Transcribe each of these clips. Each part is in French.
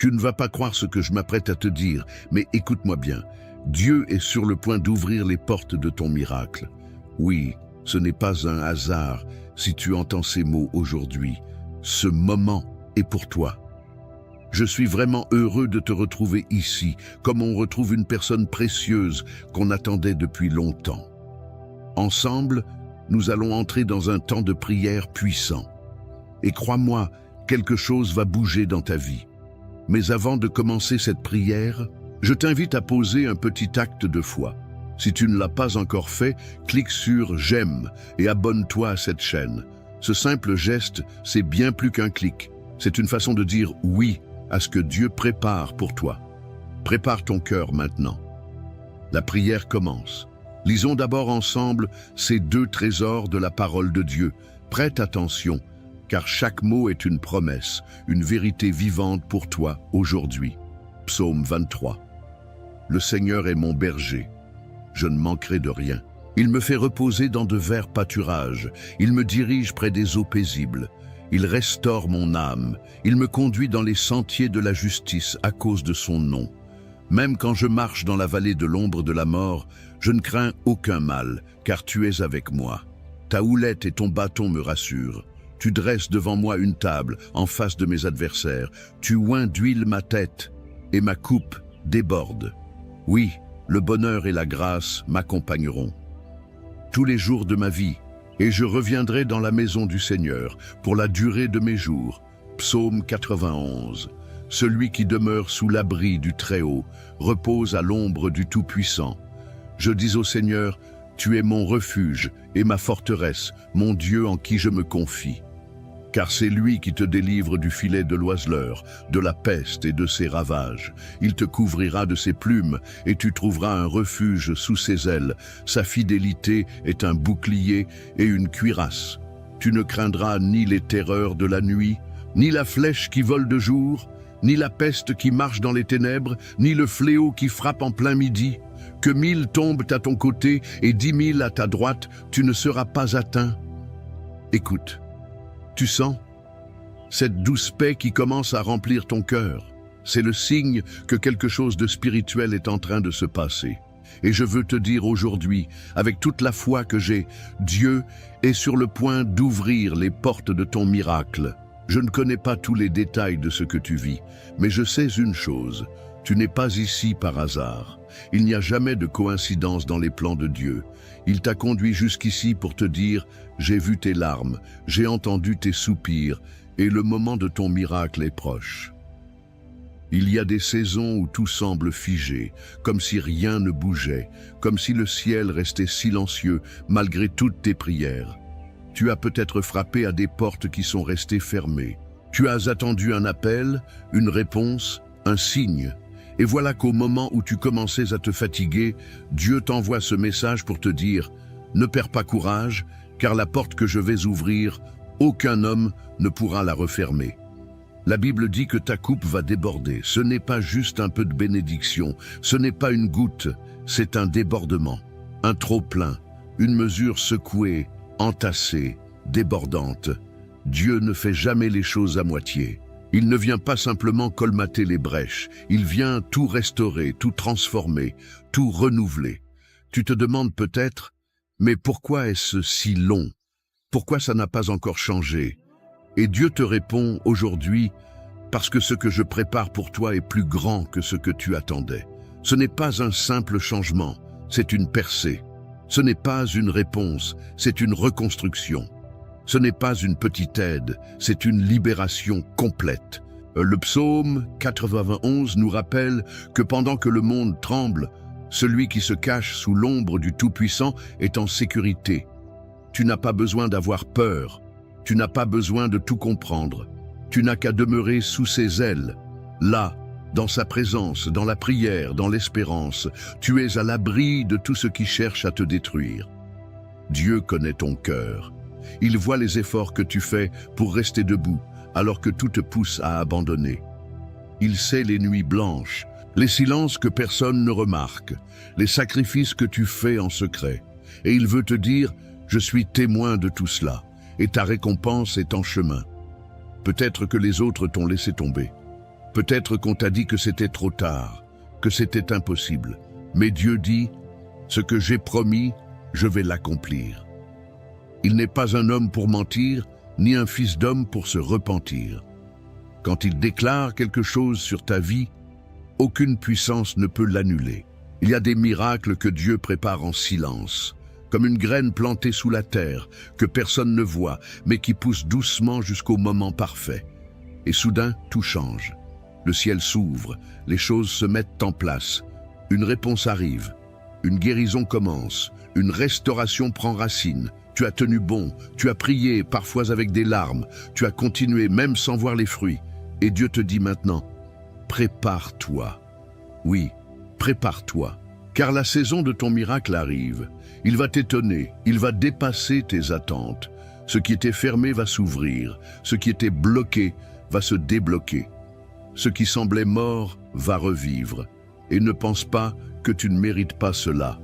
Tu ne vas pas croire ce que je m'apprête à te dire, mais écoute-moi bien. Dieu est sur le point d'ouvrir les portes de ton miracle. Oui, ce n'est pas un hasard si tu entends ces mots aujourd'hui. Ce moment est pour toi. Je suis vraiment heureux de te retrouver ici, comme on retrouve une personne précieuse qu'on attendait depuis longtemps. Ensemble, nous allons entrer dans un temps de prière puissant. Et crois-moi, quelque chose va bouger dans ta vie. Mais avant de commencer cette prière, je t'invite à poser un petit acte de foi. Si tu ne l'as pas encore fait, clique sur « J'aime » et abonne-toi à cette chaîne. Ce simple geste, c'est bien plus qu'un clic. C'est une façon de dire « oui » à ce que Dieu prépare pour toi. Prépare ton cœur maintenant. La prière commence. Lisons d'abord ensemble ces deux trésors de la parole de Dieu. Prête attention, car chaque mot est une promesse, une vérité vivante pour toi aujourd'hui. Psaume 23. Le Seigneur est mon berger. Je ne manquerai de rien. Il me fait reposer dans de verts pâturages. Il me dirige près des eaux paisibles. Il restaure mon âme. Il me conduit dans les sentiers de la justice à cause de son nom. Même quand je marche dans la vallée de l'ombre de la mort, je ne crains aucun mal, car tu es avec moi. Ta houlette et ton bâton me rassurent. Tu dresses devant moi une table en face de mes adversaires. Tu oins d'huile ma tête et ma coupe déborde. Oui, le bonheur et la grâce m'accompagneront tous les jours de ma vie, et je reviendrai dans la maison du Seigneur pour la durée de mes jours. Psaume 91. Celui qui demeure sous l'abri du Très-Haut repose à l'ombre du Tout-Puissant. Je dis au Seigneur, tu es mon refuge et ma forteresse, mon Dieu en qui je me confie. Car c'est lui qui te délivre du filet de l'oiseleur, de la peste et de ses ravages. Il te couvrira de ses plumes et tu trouveras un refuge sous ses ailes. Sa fidélité est un bouclier et une cuirasse. Tu ne craindras ni les terreurs de la nuit, ni la flèche qui vole de jour, ni la peste qui marche dans les ténèbres, ni le fléau qui frappe en plein midi. Que 1000 tombent à ton côté et 10 000 à ta droite, tu ne seras pas atteint. Écoute. Tu sens cette douce paix qui commence à remplir ton cœur. C'est le signe que quelque chose de spirituel est en train de se passer. Et je veux te dire aujourd'hui, avec toute la foi que j'ai, Dieu est sur le point d'ouvrir les portes de ton miracle. Je ne connais pas tous les détails de ce que tu vis, mais je sais une chose, tu n'es pas ici par hasard. Il n'y a jamais de coïncidence dans les plans de Dieu. Il t'a conduit jusqu'ici pour te dire « J'ai vu tes larmes, j'ai entendu tes soupirs, et le moment de ton miracle est proche. » Il y a des saisons où tout semble figé, comme si rien ne bougeait, comme si le ciel restait silencieux malgré toutes tes prières. Tu as peut-être frappé à des portes qui sont restées fermées. Tu as attendu un appel, une réponse, un signe. Et voilà qu'au moment où tu commençais à te fatiguer, Dieu t'envoie ce message pour te dire « Ne perds pas courage, car la porte que je vais ouvrir, aucun homme ne pourra la refermer. » La Bible dit que ta coupe va déborder. Ce n'est pas juste un peu de bénédiction, ce n'est pas une goutte, c'est un débordement, un trop-plein, une mesure secouée, entassée, débordante. Dieu ne fait jamais les choses à moitié. Il ne vient pas simplement colmater les brèches, il vient tout restaurer, tout transformer, tout renouveler. Tu te demandes peut-être, mais pourquoi est-ce si long? Pourquoi ça n'a pas encore changé? Et Dieu te répond aujourd'hui, parce que ce que je prépare pour toi est plus grand que ce que tu attendais. Ce n'est pas un simple changement, c'est une percée. Ce n'est pas une réponse, c'est une reconstruction. Ce n'est pas une petite aide, c'est une libération complète. Le psaume 91 nous rappelle que pendant que le monde tremble, celui qui se cache sous l'ombre du Tout-Puissant est en sécurité. Tu n'as pas besoin d'avoir peur, tu n'as pas besoin de tout comprendre. Tu n'as qu'à demeurer sous ses ailes. Là, dans sa présence, dans la prière, dans l'espérance, tu es à l'abri de tout ce qui cherche à te détruire. Dieu connaît ton cœur. Il voit les efforts que tu fais pour rester debout, alors que tout te pousse à abandonner. Il sait les nuits blanches, les silences que personne ne remarque, les sacrifices que tu fais en secret. Et il veut te dire, je suis témoin de tout cela, et ta récompense est en chemin. Peut-être que les autres t'ont laissé tomber. Peut-être qu'on t'a dit que c'était trop tard, que c'était impossible. Mais Dieu dit, ce que j'ai promis, je vais l'accomplir. Il n'est pas un homme pour mentir, ni un fils d'homme pour se repentir. Quand il déclare quelque chose sur ta vie, aucune puissance ne peut l'annuler. Il y a des miracles que Dieu prépare en silence, comme une graine plantée sous la terre, que personne ne voit, mais qui pousse doucement jusqu'au moment parfait. Et soudain, tout change. Le ciel s'ouvre, les choses se mettent en place. Une réponse arrive, une guérison commence, une restauration prend racine. Tu as tenu bon, tu as prié, parfois avec des larmes, tu as continué même sans voir les fruits. Et Dieu te dit maintenant, prépare-toi. Oui, prépare-toi, car la saison de ton miracle arrive. Il va t'étonner, il va dépasser tes attentes. Ce qui était fermé va s'ouvrir, ce qui était bloqué va se débloquer. Ce qui semblait mort va revivre. Et ne pense pas que tu ne mérites pas cela.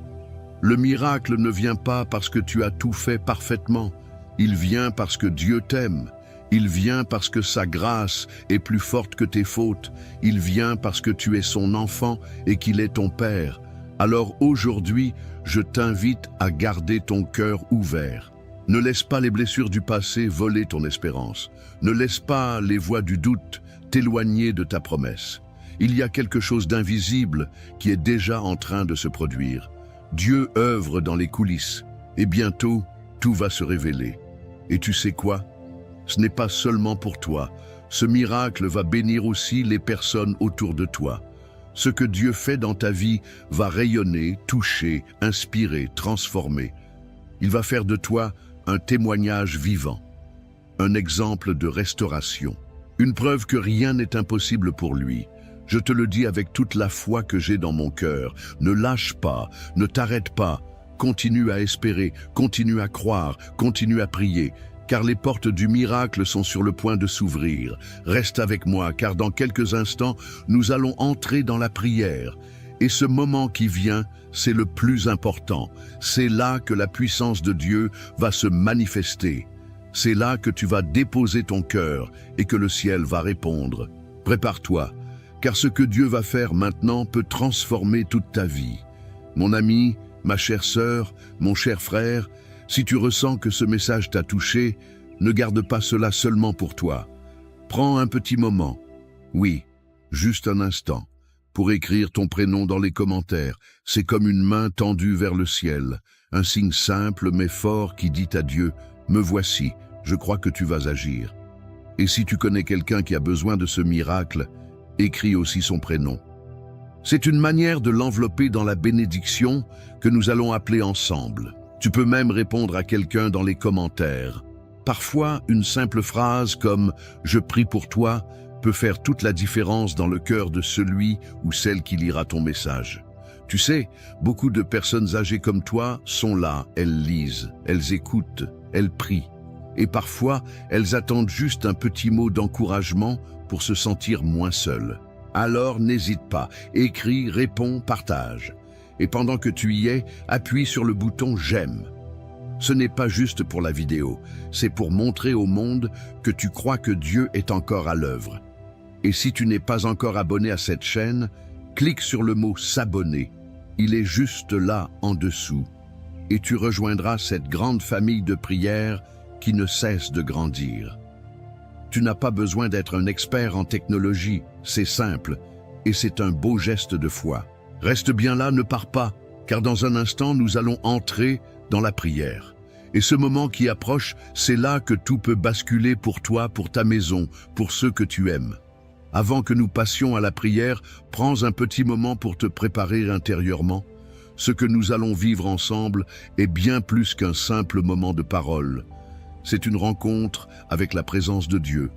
Le miracle ne vient pas parce que tu as tout fait parfaitement. Il vient parce que Dieu t'aime. Il vient parce que sa grâce est plus forte que tes fautes. Il vient parce que tu es son enfant et qu'il est ton Père. Alors aujourd'hui, je t'invite à garder ton cœur ouvert. Ne laisse pas les blessures du passé voler ton espérance. Ne laisse pas les voix du doute t'éloigner de ta promesse. Il y a quelque chose d'invisible qui est déjà en train de se produire. Dieu œuvre dans les coulisses et bientôt, tout va se révéler. Et tu sais quoi? Ce n'est pas seulement pour toi. Ce miracle va bénir aussi les personnes autour de toi. Ce que Dieu fait dans ta vie va rayonner, toucher, inspirer, transformer. Il va faire de toi un témoignage vivant, un exemple de restauration, une preuve que rien n'est impossible pour lui. Je te le dis avec toute la foi que j'ai dans mon cœur. Ne lâche pas, ne t'arrête pas. Continue à espérer, continue à croire, continue à prier, car les portes du miracle sont sur le point de s'ouvrir. Reste avec moi, car dans quelques instants, nous allons entrer dans la prière. Et ce moment qui vient, c'est le plus important. C'est là que la puissance de Dieu va se manifester. C'est là que tu vas déposer ton cœur et que le ciel va répondre. Prépare-toi, car ce que Dieu va faire maintenant peut transformer toute ta vie. Mon ami, ma chère sœur, mon cher frère, si tu ressens que ce message t'a touché, ne garde pas cela seulement pour toi. Prends un petit moment, oui, juste un instant, pour écrire ton prénom dans les commentaires. C'est comme une main tendue vers le ciel, un signe simple mais fort qui dit à Dieu, « Me voici, je crois que tu vas agir. » Et si tu connais quelqu'un qui a besoin de ce miracle, écris aussi son prénom. C'est une manière de l'envelopper dans la bénédiction que nous allons appeler ensemble. Tu peux même répondre à quelqu'un dans les commentaires. Parfois, une simple phrase comme « Je prie pour toi » peut faire toute la différence dans le cœur de celui ou celle qui lira ton message. Tu sais, beaucoup de personnes âgées comme toi sont là, elles lisent, elles écoutent, elles prient. Et parfois, elles attendent juste un petit mot d'encouragement pour se sentir moins seules. Alors n'hésite pas, écris, réponds, partage. Et pendant que tu y es, appuie sur le bouton « J'aime ». Ce n'est pas juste pour la vidéo, c'est pour montrer au monde que tu crois que Dieu est encore à l'œuvre. Et si tu n'es pas encore abonné à cette chaîne, clique sur le mot « S'abonner ». Il est juste là, en dessous. Et tu rejoindras cette grande famille de prières qui ne cesse de grandir. Tu n'as pas besoin d'être un expert en technologie, c'est simple, et c'est un beau geste de foi. Reste bien là, ne pars pas, car dans un instant, nous allons entrer dans la prière. Et ce moment qui approche, c'est là que tout peut basculer pour toi, pour ta maison, pour ceux que tu aimes. Avant que nous passions à la prière, prends un petit moment pour te préparer intérieurement. Ce que nous allons vivre ensemble est bien plus qu'un simple moment de parole. C'est une rencontre avec la présence de Dieu.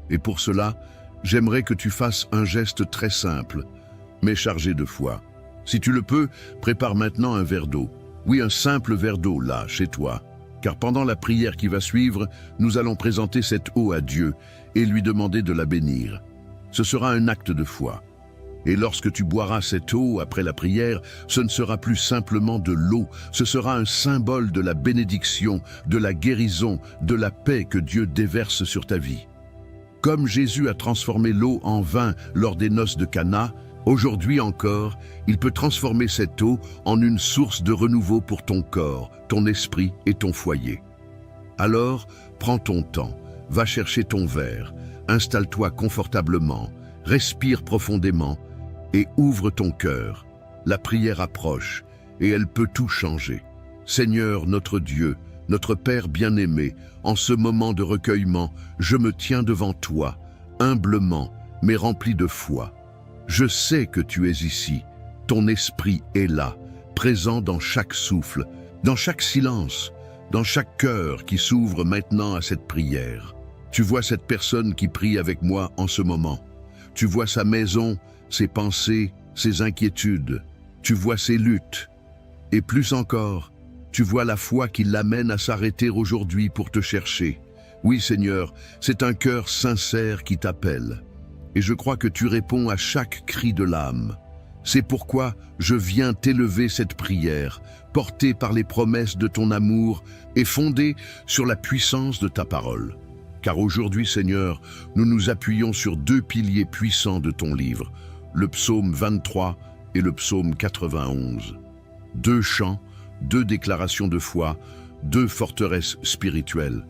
Et pour cela, j'aimerais que tu fasses un geste très simple, mais chargé de foi. Si tu le peux, prépare maintenant un verre d'eau. Oui, un simple verre d'eau, là, chez toi. Car pendant la prière qui va suivre, nous allons présenter cette eau à Dieu et lui demander de la bénir. Ce sera un acte de foi. Et lorsque tu boiras cette eau après la prière, ce ne sera plus simplement de l'eau, ce sera un symbole de la bénédiction, de la guérison, de la paix que Dieu déverse sur ta vie. Comme Jésus a transformé l'eau en vin lors des noces de Cana, aujourd'hui encore, il peut transformer cette eau en une source de renouveau pour ton corps, ton esprit et ton foyer. Alors, prends ton temps, va chercher ton verre, installe-toi confortablement, respire profondément et ouvre ton cœur. La prière approche et elle peut tout changer. Seigneur notre Dieu, notre Père bien-aimé, en ce moment de recueillement, je me tiens devant toi, humblement, mais rempli de foi. Je sais que tu es ici, ton esprit est là, présent dans chaque souffle, dans chaque silence, dans chaque cœur qui s'ouvre maintenant à cette prière. Tu vois cette personne qui prie avec moi en ce moment. Tu vois sa maison, ses pensées, ses inquiétudes. Tu vois ses luttes. Et plus encore, tu vois la foi qui l'amène à s'arrêter aujourd'hui pour te chercher. Oui, Seigneur, c'est un cœur sincère qui t'appelle. Et je crois que tu réponds à chaque cri de l'âme. C'est pourquoi je viens t'élever cette prière, portée par les promesses de ton amour et fondée sur la puissance de ta parole. Car aujourd'hui, Seigneur, nous nous appuyons sur deux piliers puissants de ton livre, le psaume 23 et le psaume 91. Deux chants, deux déclarations de foi, deux forteresses spirituelles.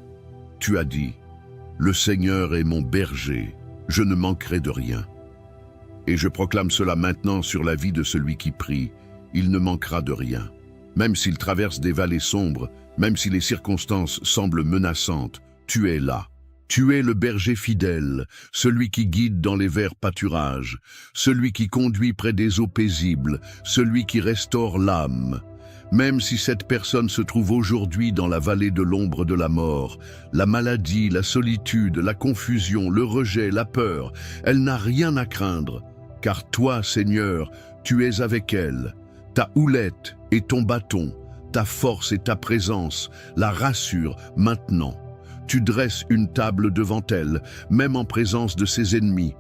Tu as dit, « Le Seigneur est mon berger, je ne manquerai de rien. » Et je proclame cela maintenant sur la vie de celui qui prie, il ne manquera de rien. Même s'il traverse des vallées sombres, même si les circonstances semblent menaçantes, tu es là. Tu es le berger fidèle, celui qui guide dans les verts pâturages, celui qui conduit près des eaux paisibles, celui qui restaure l'âme. Même si cette personne se trouve aujourd'hui dans la vallée de l'ombre de la mort, la maladie, la solitude, la confusion, le rejet, la peur, elle n'a rien à craindre, car toi, Seigneur, tu es avec elle. Ta houlette et ton bâton, ta force et ta présence la rassurent maintenant. Tu dresses une table devant elle, même en présence de ses ennemis.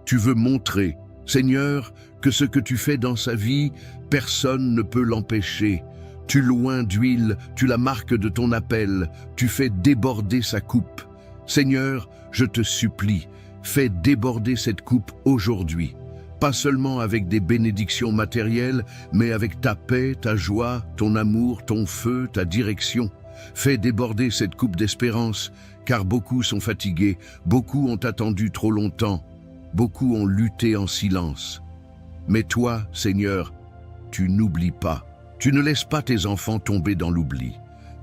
Tu veux montrer, Seigneur, que ce que tu fais dans sa vie, personne ne peut l'empêcher. Tu loins d'huile, tu la marques de ton appel, tu fais déborder sa coupe. Seigneur, je te supplie, fais déborder cette coupe aujourd'hui. Pas seulement avec des bénédictions matérielles, mais avec ta paix, ta joie, ton amour, ton feu, ta direction. Fais déborder cette coupe d'espérance, car beaucoup sont fatigués, beaucoup ont attendu trop longtemps, beaucoup ont lutté en silence. Mais toi, Seigneur, tu n'oublies pas. Tu ne laisses pas tes enfants tomber dans l'oubli.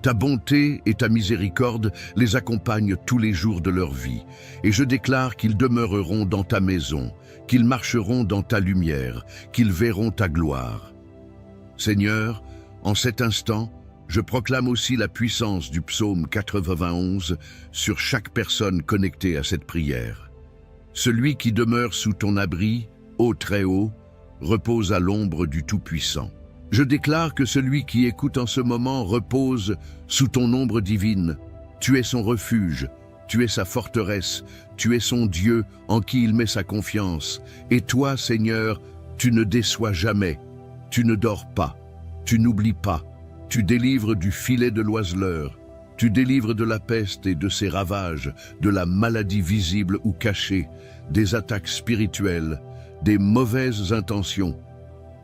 Ta bonté et ta miséricorde les accompagnent tous les jours de leur vie, et je déclare qu'ils demeureront dans ta maison, qu'ils marcheront dans ta lumière, qu'ils verront ta gloire. Seigneur, en cet instant, je proclame aussi la puissance du psaume 91 sur chaque personne connectée à cette prière. Celui qui demeure sous ton abri, ô Très-Haut, repose à l'ombre du Tout-Puissant. Je déclare que celui qui écoute en ce moment repose sous ton ombre divine. Tu es son refuge, tu es sa forteresse, tu es son Dieu en qui il met sa confiance. Et toi, Seigneur, tu ne déçois jamais, tu ne dors pas, tu n'oublies pas. Tu délivres du filet de l'oiseleur, tu délivres de la peste et de ses ravages, de la maladie visible ou cachée, des attaques spirituelles, des mauvaises intentions.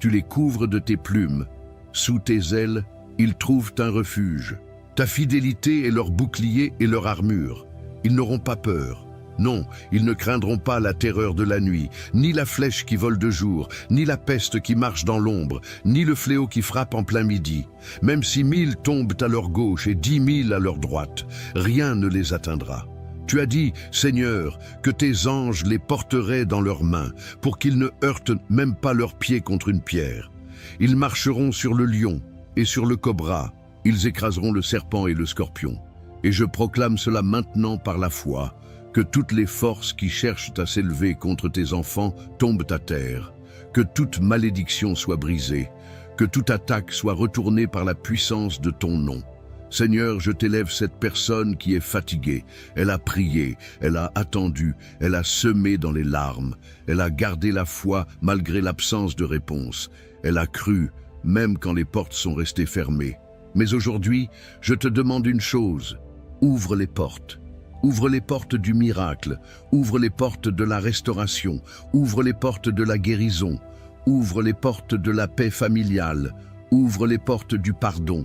Tu les couvres de tes plumes. Sous tes ailes, ils trouvent un refuge. Ta fidélité est leur bouclier et leur armure. Ils n'auront pas peur. Non, ils ne craindront pas la terreur de la nuit, ni la flèche qui vole de jour, ni la peste qui marche dans l'ombre, ni le fléau qui frappe en plein midi. Même si 1000 tombent à leur gauche et 10 000 à leur droite, rien ne les atteindra. Tu as dit, Seigneur, que tes anges les porteraient dans leurs mains, pour qu'ils ne heurtent même pas leurs pieds contre une pierre. Ils marcheront sur le lion et sur le cobra, ils écraseront le serpent et le scorpion. Et je proclame cela maintenant par la foi, que toutes les forces qui cherchent à s'élever contre tes enfants tombent à terre, que toute malédiction soit brisée, que toute attaque soit retournée par la puissance de ton nom. Seigneur, je t'élève cette personne qui est fatiguée. Elle a prié, elle a attendu, elle a semé dans les larmes, elle a gardé la foi malgré l'absence de réponse. Elle a cru, même quand les portes sont restées fermées. Mais aujourd'hui, je te demande une chose, ouvre les portes. Ouvre les portes du miracle, ouvre les portes de la restauration, ouvre les portes de la guérison, ouvre les portes de la paix familiale, ouvre les portes du pardon,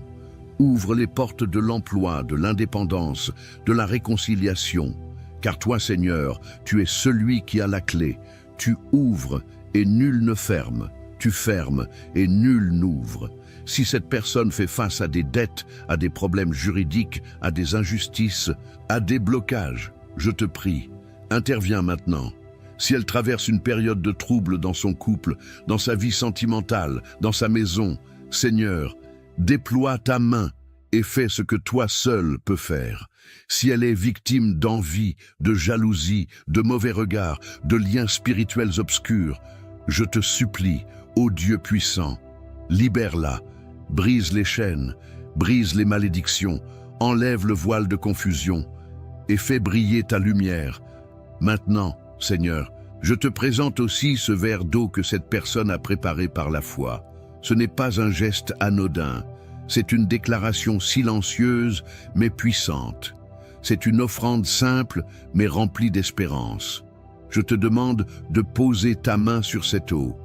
ouvre les portes de l'emploi, de l'indépendance, de la réconciliation. Car toi, Seigneur, tu es celui qui a la clé. Tu ouvres et nul ne ferme. Tu fermes et nul n'ouvre. Si cette personne fait face à des dettes, à des problèmes juridiques, à des injustices, à des blocages, je te prie, interviens maintenant. Si elle traverse une période de trouble dans son couple, dans sa vie sentimentale, dans sa maison, Seigneur, déploie ta main et fais ce que toi seul peux faire. Si elle est victime d'envie, de jalousie, de mauvais regards, de liens spirituels obscurs, je te supplie, ô Dieu puissant, libère-la, brise les chaînes, brise les malédictions, enlève le voile de confusion et fais briller ta lumière. Maintenant, Seigneur, je te présente aussi ce verre d'eau que cette personne a préparé par la foi. Ce n'est pas un geste anodin, c'est une déclaration silencieuse mais puissante. C'est une offrande simple mais remplie d'espérance. Je te demande de poser ta main sur cette eau,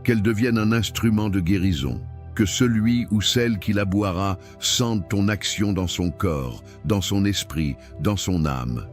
qu'elle devienne un instrument de guérison, que celui ou celle qui la boira sente ton action dans son corps, dans son esprit, dans son âme.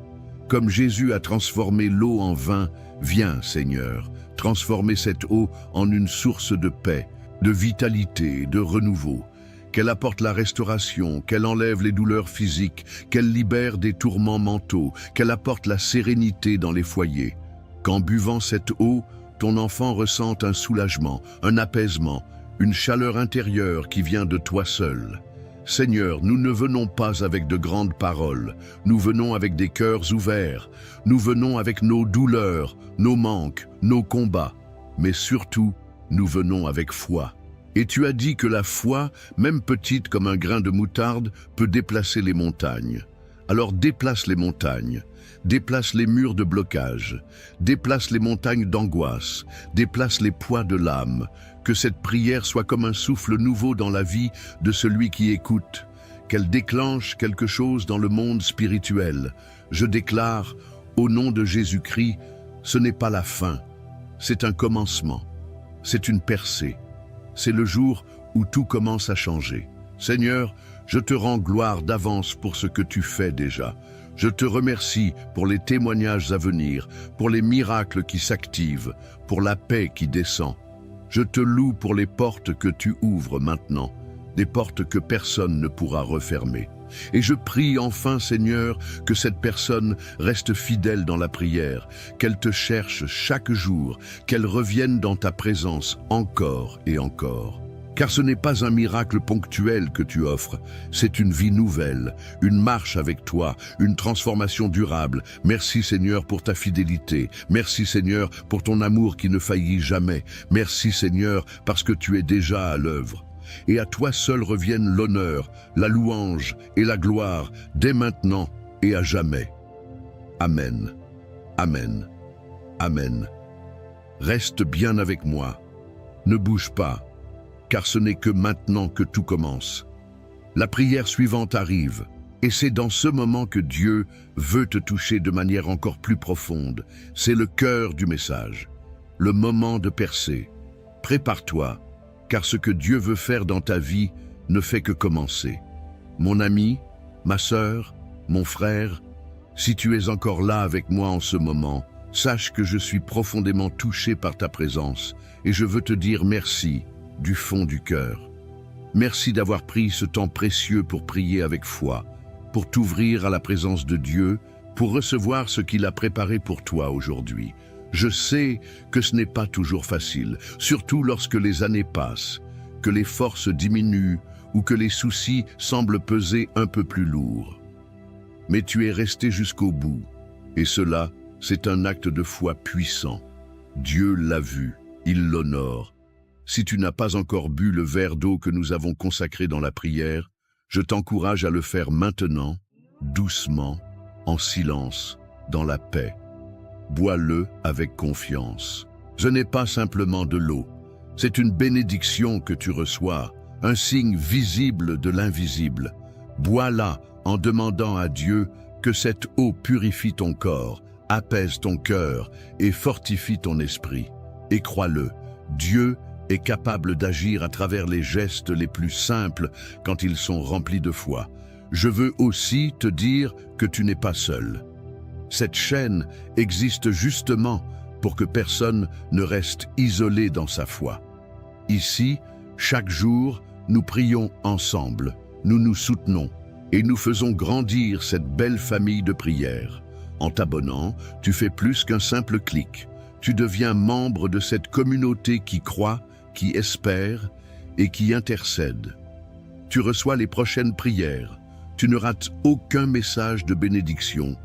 Comme Jésus a transformé l'eau en vin, viens, Seigneur, transformer cette eau en une source de paix, de vitalité, de renouveau. Qu'elle apporte la restauration, qu'elle enlève les douleurs physiques, qu'elle libère des tourments mentaux, qu'elle apporte la sérénité dans les foyers. Qu'en buvant cette eau, ton enfant ressente un soulagement, un apaisement, une chaleur intérieure qui vient de toi seul. Seigneur, nous ne venons pas avec de grandes paroles, nous venons avec des cœurs ouverts, nous venons avec nos douleurs, nos manques, nos combats, mais surtout, nous venons avec foi. Et tu as dit que la foi, même petite comme un grain de moutarde, peut déplacer les montagnes. Alors déplace les montagnes, déplace les murs de blocage, déplace les montagnes d'angoisse, déplace les poids de l'âme. Que cette prière soit comme un souffle nouveau dans la vie de celui qui écoute, qu'elle déclenche quelque chose dans le monde spirituel. Je déclare, au nom de Jésus-Christ, ce n'est pas la fin, c'est un commencement, c'est une percée. C'est le jour où tout commence à changer. Seigneur, je te rends gloire d'avance pour ce que tu fais déjà. Je te remercie pour les témoignages à venir, pour les miracles qui s'activent, pour la paix qui descend. Je te loue pour les portes que tu ouvres maintenant, des portes que personne ne pourra refermer. Et je prie enfin, Seigneur, que cette personne reste fidèle dans la prière, qu'elle te cherche chaque jour, qu'elle revienne dans ta présence encore et encore. Car ce n'est pas un miracle ponctuel que tu offres, c'est une vie nouvelle, une marche avec toi, une transformation durable. Merci Seigneur pour ta fidélité, merci Seigneur pour ton amour qui ne faillit jamais, merci Seigneur parce que tu es déjà à l'œuvre. Et à toi seul reviennent l'honneur, la louange et la gloire, dès maintenant et à jamais. Amen. Amen. Amen. Reste bien avec moi. Ne bouge pas, car ce n'est que maintenant que tout commence. La prière suivante arrive, et c'est dans ce moment que Dieu veut te toucher de manière encore plus profonde. C'est le cœur du message, le moment de percer. Prépare-toi, car ce que Dieu veut faire dans ta vie ne fait que commencer. Mon ami, ma sœur, mon frère, si tu es encore là avec moi en ce moment, sache que je suis profondément touché par ta présence et je veux te dire merci du fond du cœur. Merci d'avoir pris ce temps précieux pour prier avec foi, pour t'ouvrir à la présence de Dieu, pour recevoir ce qu'il a préparé pour toi aujourd'hui. Je sais que ce n'est pas toujours facile, surtout lorsque les années passent, que les forces diminuent ou que les soucis semblent peser un peu plus lourd. Mais tu es resté jusqu'au bout, et cela, c'est un acte de foi puissant. Dieu l'a vu, il l'honore. Si tu n'as pas encore bu le verre d'eau que nous avons consacré dans la prière, je t'encourage à le faire maintenant, doucement, en silence, dans la paix. Bois-le avec confiance. Ce n'est pas simplement de l'eau, c'est une bénédiction que tu reçois, un signe visible de l'invisible. Bois-la en demandant à Dieu Que cette eau purifie ton corps, apaise ton cœur et fortifie ton esprit. Et crois-le, Dieu est capable d'agir à travers les gestes les plus simples quand ils sont remplis de foi. Je veux aussi te dire que tu n'es pas seul. Cette chaîne existe justement pour que personne ne reste isolé dans sa foi. Ici, chaque jour, nous prions ensemble, nous nous soutenons et nous faisons grandir cette belle famille de prières. En t'abonnant, tu fais plus qu'un simple clic. Tu deviens membre de cette communauté qui croit, qui espère et qui intercède. Tu reçois les prochaines prières, tu ne rates aucun message de bénédiction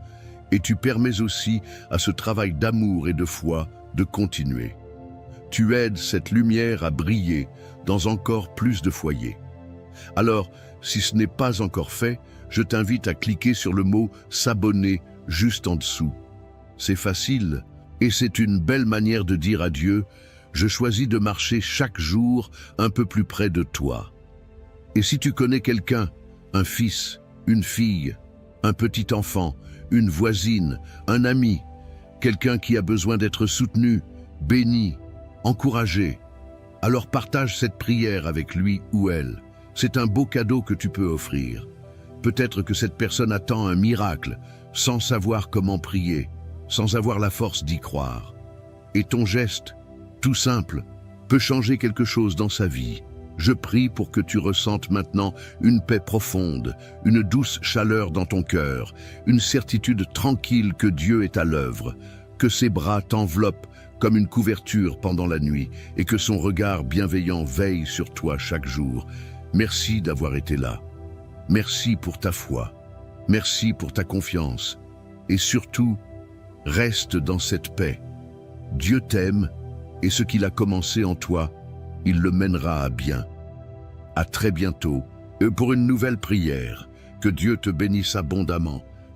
et tu permets aussi à ce travail d'amour et de foi de continuer. Tu aides cette lumière à briller dans encore plus de foyers. Alors, si ce n'est pas encore fait, je t'invite à cliquer sur le mot « S'abonner » juste en dessous. C'est facile et c'est une belle manière de dire à Dieu « Je choisis de marcher chaque jour un peu plus près de toi ». Et si tu connais quelqu'un, un fils, une fille, un petit enfant, une voisine, un ami, quelqu'un qui a besoin d'être soutenu, béni, encouragé, alors partage cette prière avec lui ou elle. C'est un beau cadeau que tu peux offrir. Peut-être que cette personne attend un miracle, sans savoir comment prier, sans avoir la force d'y croire. Et ton geste, tout simple, peut changer quelque chose dans sa vie. Je prie pour que tu ressentes maintenant une paix profonde, une douce chaleur dans ton cœur, une certitude tranquille que Dieu est à l'œuvre, que ses bras t'enveloppent comme une couverture pendant la nuit et que son regard bienveillant veille sur toi chaque jour. Merci d'avoir été là. Merci pour ta foi. Merci pour ta confiance. Et surtout, reste dans cette paix. Dieu t'aime et ce qu'il a commencé en toi, il le mènera à bien. À très bientôt pour une nouvelle prière. Que Dieu te bénisse abondamment.